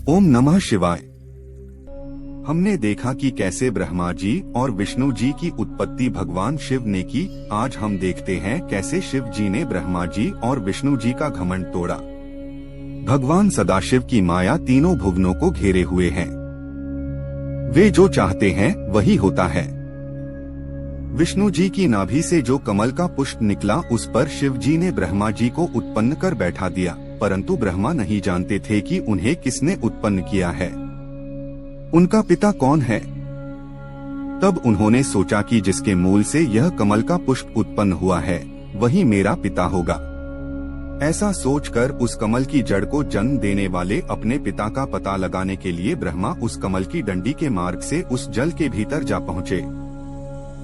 ओम नमः शिवाय। हमने देखा कि कैसे ब्रह्मा जी और विष्णु जी की उत्पत्ति भगवान शिव ने की। आज हम देखते हैं कैसे शिव जी ने ब्रह्मा जी और विष्णु जी का घमंड तोड़ा। भगवान सदाशिव की माया तीनों भुवनों को घेरे हुए हैं। वे जो चाहते हैं वही होता है। विष्णु जी की नाभि से जो कमल का पुष्प निकला उस पर शिव जी ने ब्रह्मा जी को उत्पन्न कर बैठा दिया, परंतु ब्रह्मा नहीं जानते थे कि उन्हें किसने उत्पन्न किया है, उनका पिता कौन है। तब उन्होंने सोचा कि जिसके मूल से यह कमल का पुष्प उत्पन्न हुआ है वही मेरा पिता होगा। ऐसा सोचकर उस कमल की जड़ को जन्म देने वाले अपने पिता का पता लगाने के लिए ब्रह्मा उस कमल की डंडी के मार्ग से उस जल के भीतर जा पहुँचे।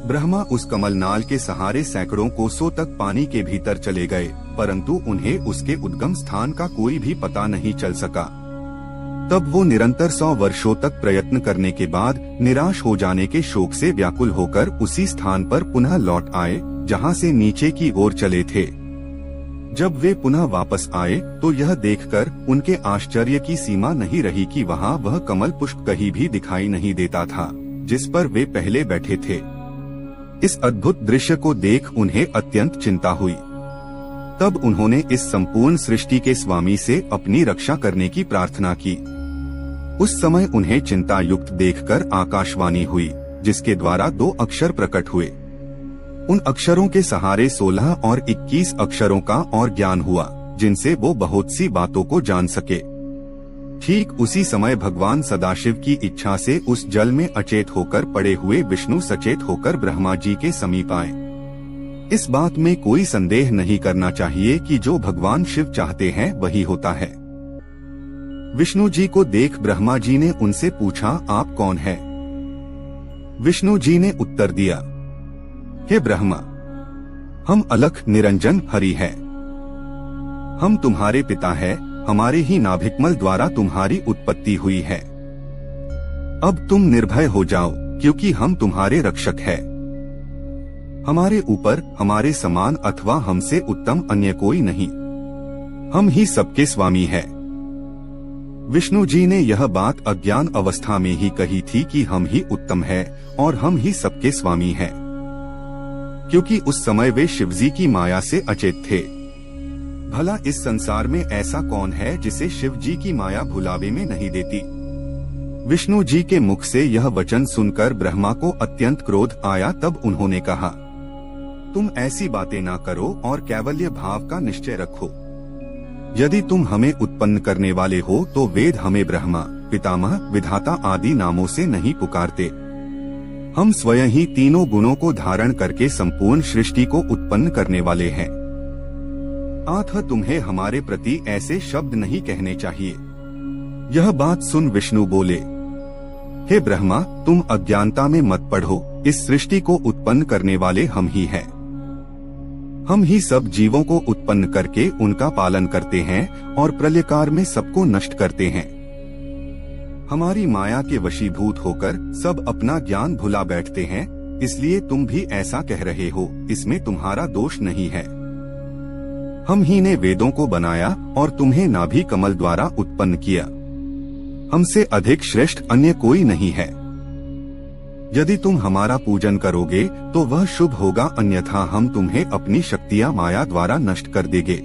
ब्रह्मा उस कमल नाल के सहारे सैकड़ों कोसों तक पानी के भीतर चले गए, परंतु उन्हें उसके उद्गम स्थान का कोई भी पता नहीं चल सका। तब वो निरंतर 100 वर्षों तक प्रयत्न करने के बाद निराश हो जाने के शोक से व्याकुल होकर उसी स्थान पर पुनः लौट आए जहाँ से नीचे की ओर चले थे। जब वे पुनः वापस आए तो यह देखकर उनके आश्चर्य की सीमा नहीं रही कि वहाँ वह कमल पुष्प कहीं भी दिखाई नहीं देता था जिस पर वे पहले बैठे थे। इस अद्भुत दृश्य को देख उन्हें अत्यंत चिंता हुई। तब उन्होंने इस संपूर्ण सृष्टि के स्वामी से अपनी रक्षा करने की प्रार्थना की। उस समय उन्हें चिंता युक्त देखकर आकाशवाणी हुई, जिसके द्वारा 2 अक्षर प्रकट हुए। उन अक्षरों के सहारे 16 और 21 अक्षरों का और ज्ञान हुआ, जिनसे वो बहुत सी बातों को जान सके। ठीक उसी समय भगवान सदाशिव की इच्छा से उस जल में अचेत होकर पड़े हुए विष्णु सचेत होकर ब्रह्मा जी के समीप आए। इस बात में कोई संदेह नहीं करना चाहिए कि जो भगवान शिव चाहते हैं वही होता है। विष्णु जी को देख ब्रह्मा जी ने उनसे पूछा, आप कौन हैं? विष्णु जी ने उत्तर दिया, हे ब्रह्मा, हम अलख निरंजन हरि हैं। हम तुम्हारे पिता हैं, हमारे ही नाभिकमल द्वारा तुम्हारी उत्पत्ति हुई है। अब तुम निर्भय हो जाओ, क्योंकि हम तुम्हारे रक्षक हैं। हमारे ऊपर हमारे समान अथवा हमसे उत्तम अन्य कोई नहीं, हम ही सबके स्वामी हैं। विष्णु जी ने यह बात अज्ञान अवस्था में ही कही थी कि हम ही उत्तम हैं और हम ही सबके स्वामी हैं, क्योंकि उस समय वे शिवजी की माया से अचेत थे। भला इस संसार में ऐसा कौन है जिसे शिव जी की माया भुलावे में नहीं देती। विष्णु जी के मुख से यह वचन सुनकर ब्रह्मा को अत्यंत क्रोध आया। तब उन्होंने कहा, तुम ऐसी बातें ना करो और कैवल्य भाव का निश्चय रखो। यदि तुम हमें उत्पन्न करने वाले हो तो वेद हमें ब्रह्मा, पितामह, विधाता आदि नामों से नहीं पुकारते। हम स्वयं ही तीनों गुणों को धारण करके संपूर्ण सृष्टि को उत्पन्न करने वाले हैं। अतः तुम्हें हमारे प्रति ऐसे शब्द नहीं कहने चाहिए। यह बात सुन विष्णु बोले, हे ब्रह्मा, तुम अज्ञानता में मत पढ़ो। इस सृष्टि को उत्पन्न करने वाले हम ही हैं। हम ही सब जीवों को उत्पन्न करके उनका पालन करते हैं और प्रलयकाल में सबको नष्ट करते हैं। हमारी माया के वशीभूत होकर सब अपना ज्ञान भुला बैठते हैं, इसलिए तुम भी ऐसा कह रहे हो। इसमें तुम्हारा दोष नहीं है। हम ही ने वेदों को बनाया और तुम्हें नाभि कमल द्वारा उत्पन्न किया। हमसे अधिक श्रेष्ठ अन्य कोई नहीं है। यदि तुम हमारा पूजन करोगे तो वह शुभ होगा, अन्यथा हम तुम्हें अपनी शक्तियां माया द्वारा नष्ट कर देंगे।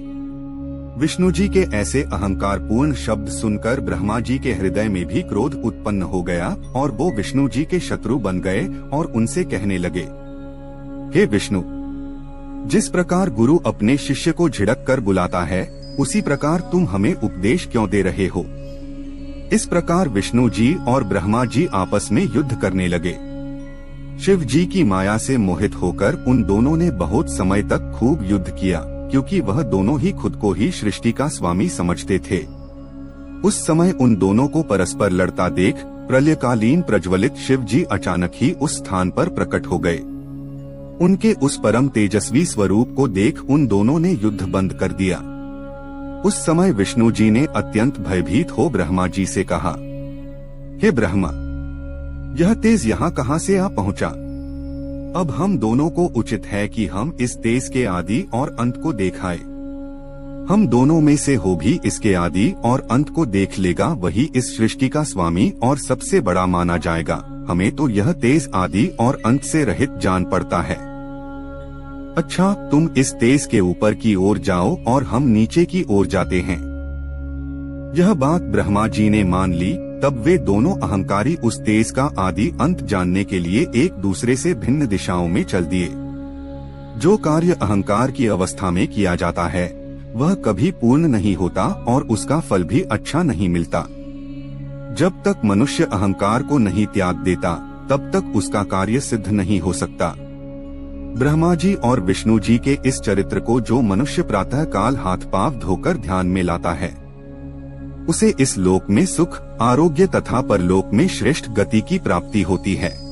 विष्णु जी के ऐसे अहंकार पूर्ण शब्द सुनकर ब्रह्मा जी के हृदय में भी क्रोध उत्पन्न हो गया और वो विष्णु जी के शत्रु बन गए और उनसे कहने लगे, हे विष्णु, जिस प्रकार गुरु अपने शिष्य को झिड़क कर बुलाता है, उसी प्रकार तुम हमें उपदेश क्यों दे रहे हो? इस प्रकार विष्णु जी और ब्रह्मा जी आपस में युद्ध करने लगे। शिव जी की माया से मोहित होकर उन दोनों ने बहुत समय तक खूब युद्ध किया, क्योंकि वह दोनों ही खुद को ही सृष्टि का स्वामी समझते थे। उस समय उन दोनों को परस्पर लड़ता देख प्रलयकालीन प्रज्वलित शिव जी अचानक ही उस स्थान पर प्रकट हो गए। उनके उस परम तेजस्वी स्वरूप को देख उन दोनों ने युद्ध बंद कर दिया। उस समय विष्णु जी ने अत्यंत भयभीत हो ब्रह्मा जी से कहा, हे ब्रह्मा, यह तेज यहाँ कहाँ से आ पहुँचा? अब हम दोनों को उचित है कि हम इस तेज के आदि और अंत को देखाएं। हम दोनों में से हो भी इसके आदि और अंत को देख लेगा वही इस सृष्टि का स्वामी और सबसे बड़ा माना जाएगा। हमें तो यह तेज आदि और अंत से रहित जान पड़ता है। अच्छा, तुम इस तेज के ऊपर की ओर जाओ और हम नीचे की ओर जाते हैं। यह बात ब्रह्मा जी ने मान ली। तब वे दोनों अहंकारी उस तेज का आदि अंत जानने के लिए एक दूसरे से भिन्न दिशाओं में चल दिए। जो कार्य अहंकार की अवस्था में किया जाता है वह कभी पूर्ण नहीं होता और उसका फल भी अच्छा नहीं मिलता। जब तक मनुष्य अहंकार को नहीं त्याग देता तब तक उसका कार्य सिद्ध नहीं हो सकता। ब्रह्मा जी और विष्णु जी के इस चरित्र को जो मनुष्य प्रातः काल हाथ पांव धोकर ध्यान में लाता है उसे इस लोक में सुख, आरोग्य तथा परलोक में श्रेष्ठ गति की प्राप्ति होती है।